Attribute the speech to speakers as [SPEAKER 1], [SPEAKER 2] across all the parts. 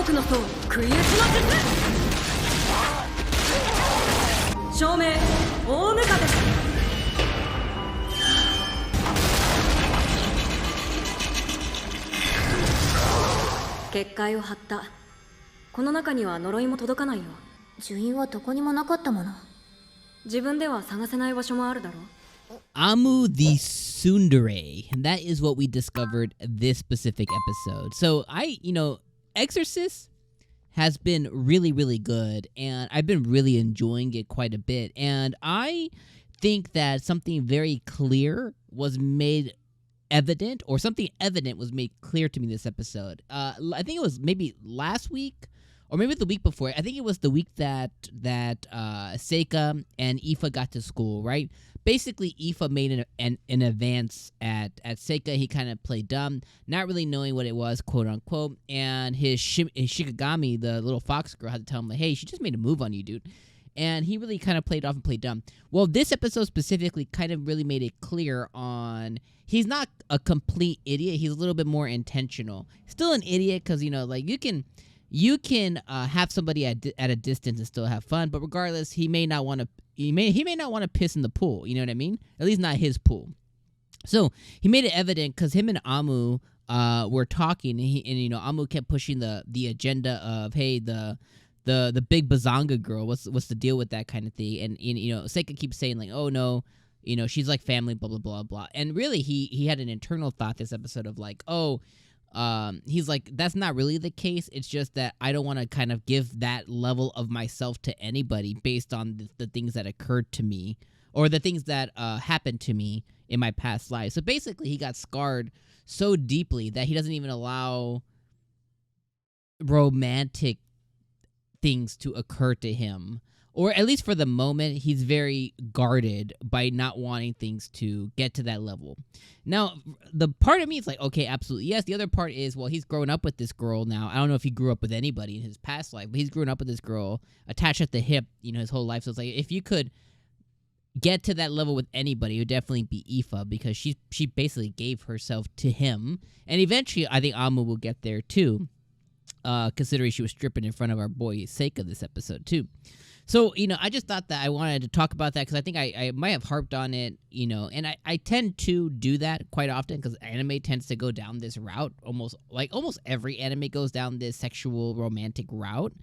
[SPEAKER 1] 僕の塔食い打ちの術照明大ムカデ結界を張った。この中には呪いも届かないよ。
[SPEAKER 2] 呪印はどこにもなかったもの。
[SPEAKER 1] 自分では探せない場所もあるだろう。
[SPEAKER 3] 𝐿𝐴𝐻 the Tsundere, and that is what we discovered this specific episode. So Exorcist has been really, really good, and I've been really enjoying it quite a bit. And I think that something very clear was made evident, or something evident was made clear to me this episode. I think it was maybe last week, or maybe the week before. I think it was the week that Seika and 𝐿𝐴 got to school, right? Basically, 𝐿𝐴 made an advance at Seika. He kind of played dumb, not really knowing what it was, quote unquote. And his Shikigami, the little fox girl, had to tell him, like, hey, she just made a move on you, dude. And he really kind of played off and played dumb. Well, this episode specifically kind of really made it clear on he's not a complete idiot. He's a little bit more intentional. Still an idiot because, you can have somebody at a distance and still have fun. But regardless, he may not want to. He may not want to piss in the pool. You know what I mean? At least not his pool. So he made it evident because him and 𝐴𝐴 were talking, and 𝐴𝐴 kept pushing the agenda of, hey, the big bazonga girl, what's the deal with that kind of thing? And Seika keeps saying, like, oh no, she's like family, blah blah blah blah. And really he had an internal thought this episode of like, he's like, that's not really the case. It's just that I don't want to kind of give that level of myself to anybody based on the things that occurred to me, or the things that happened to me in my past life. So basically he got scarred so deeply that he doesn't even allow romantic things to occur to him, or at least for the moment he's very guarded by not wanting things to get to that level. Now the part of me is like, okay, absolutely yes. The other part is, well, he's grown up with this girl now. I don't know if he grew up with anybody in his past life, but he's grown up with this girl attached at the hip his whole life. So it's like, if you could get to that level with anybody, it would definitely be 𝐿𝐴, because she basically gave herself to him, and eventually I think 𝐴𝐴 will get there too, considering she was stripping in front of our boy Seika this episode too. So, I just thought that I wanted to talk about that because I think I might have harped on it, and I tend to do that quite often because anime tends to go down this route. Almost every anime goes down this sexual romantic route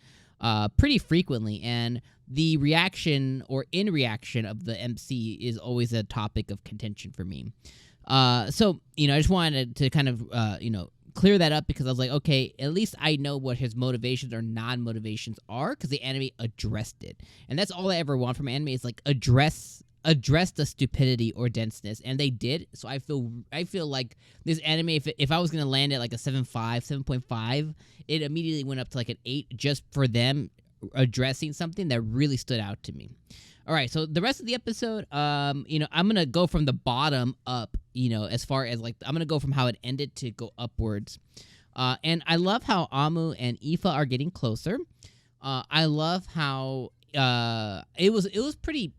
[SPEAKER 3] pretty frequently, and the reaction or in reaction of the MC is always a topic of contention for me. So, I just wanted to kind of, clear that up because I was like, okay, at least I know what his motivations or non-motivations are because the anime addressed it. And that's all I ever want from anime is like address the stupidity or denseness, and they did. So I feel like this anime, if I was going to land at like a 7.5, it immediately went up to like an 8 just for them addressing something that really stood out to me. All right, so the rest of the episode, I'm going to go from the bottom up, as far as, like, I'm going to go from how it ended to go upwards. And I love how 𝐴𝐴 and 𝐿𝐴 are getting closer. I love how it was pretty...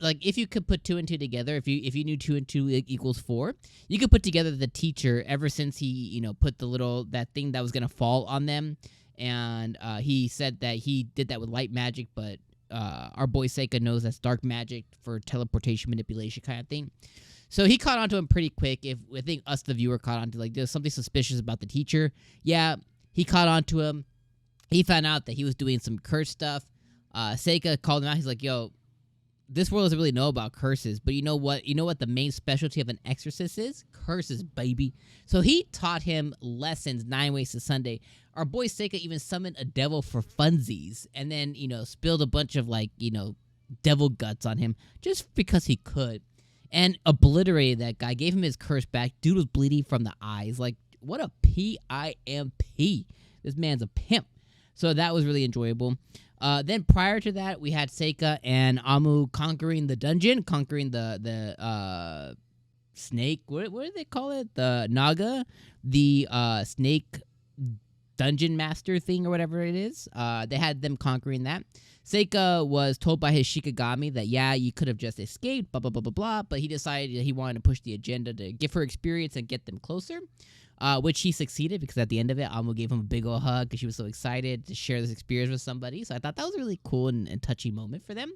[SPEAKER 3] like, if you could put 2 and 2 together, if you knew 2 and 2 equals 4, you could put together the teacher ever since he, put that thing that was going to fall on them. And he said that he did that with light magic, but... our boy Seika knows that's dark magic for teleportation manipulation kind of thing. So he caught on to him pretty quick. I think us, the viewer, caught on to, like, there's something suspicious about the teacher. Yeah, he caught on to him. He found out that he was doing some curse stuff. Seika called him out. He's like, yo, this world doesn't really know about curses, but you know what? You know what the main specialty of an exorcist is? Curses, baby. So he taught him lessons 9 ways to Sunday. Our boy Seika even summoned a devil for funsies, and then, spilled a bunch of, like, devil guts on him just because he could, and obliterated that guy, gave him his curse back. Dude was bleeding from the eyes. Like, what a PIMP. This man's a pimp. So that was really enjoyable. Then prior to that, we had Seika and 𝐴𝐴 conquering the dungeon, conquering the snake. What do they call it? The Naga, the snake dungeon master thing or whatever it is. They had them conquering that. Seika was told by his Shikigami that, yeah, you could have just escaped, blah, blah, blah, blah, blah, but he decided that he wanted to push the agenda to give her experience and get them closer, which he succeeded, because at the end of it, Amu gave him a big old hug because she was so excited to share this experience with somebody. So I thought that was a really cool and touching moment for them.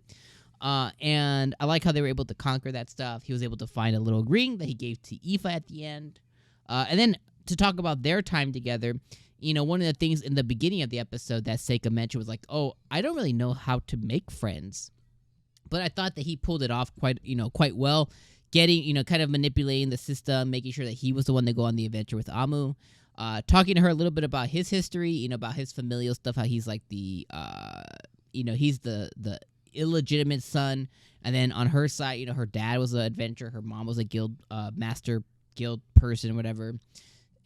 [SPEAKER 3] And I like how they were able to conquer that stuff. He was able to find a little ring that he gave to Aoife at the end. And then to talk about their time together, one of the things in the beginning of the episode that Seika mentioned was like, oh, I don't really know how to make friends. But I thought that he pulled it off quite well, getting, kind of manipulating the system, making sure that he was the one to go on the adventure with Amu. Talking to her a little bit about his history, about his familial stuff, how he's like the, he's the illegitimate son. And then on her side, her dad was an adventurer, her mom was a guild master guild person, whatever.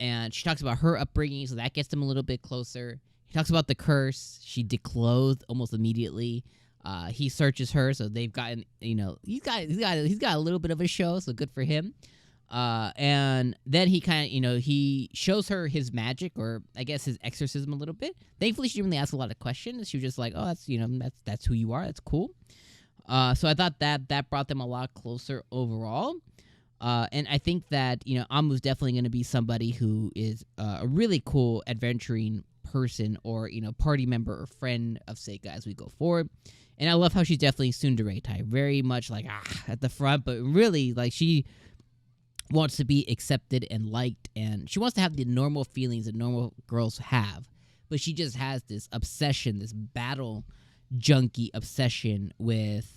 [SPEAKER 3] And she talks about her upbringing, so that gets them a little bit closer. He talks about the curse. She declothed almost immediately. He searches her, so they've gotten, he's got a little bit of a show, so good for him. And then he kind of, he shows her his magic, or I guess his exorcism a little bit. Thankfully, she didn't really ask a lot of questions. She was just like, oh, that's who you are. That's cool. So I thought that brought them a lot closer overall. And I think that, Amu's definitely going to be somebody who is a really cool adventuring person, or, party member or friend of Seika as we go forward. And I love how she's definitely tsundere type, very much like at the front, but really like she wants to be accepted and liked, and she wants to have the normal feelings that normal girls have, but she just has this obsession, this battle junkie obsession with,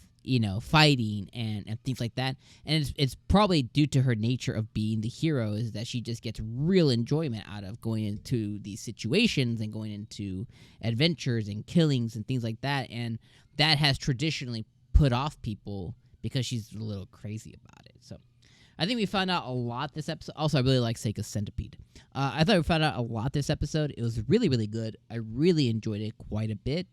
[SPEAKER 3] fighting and things like that. And it's probably due to her nature of being the hero, is that she just gets real enjoyment out of going into these situations and going into adventures and killings and things like that. And that has traditionally put off people because she's a little crazy about it. So I think we found out a lot this episode. Also, I really like Seika's Centipede. I thought we found out a lot this episode. It was really, really good. I really enjoyed it quite a bit.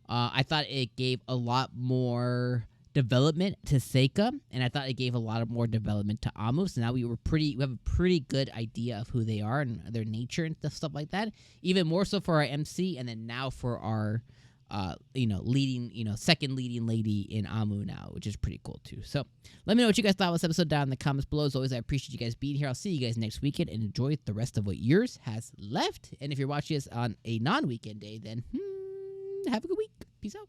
[SPEAKER 3] I thought it gave a lot more development to Seika, and I thought it gave a lot of more development to Amu. So now we have a pretty good idea of who they are and their nature and stuff like that. Even more so for our MC, and then now for our leading, second leading lady in Amu now, which is pretty cool too. So let me know what you guys thought of this episode down in the comments below. As always, I appreciate you guys being here. I'll see you guys next weekend, and enjoy the rest of what yours has left. And if you're watching this on a non-weekend day, then have a good week. Peace out.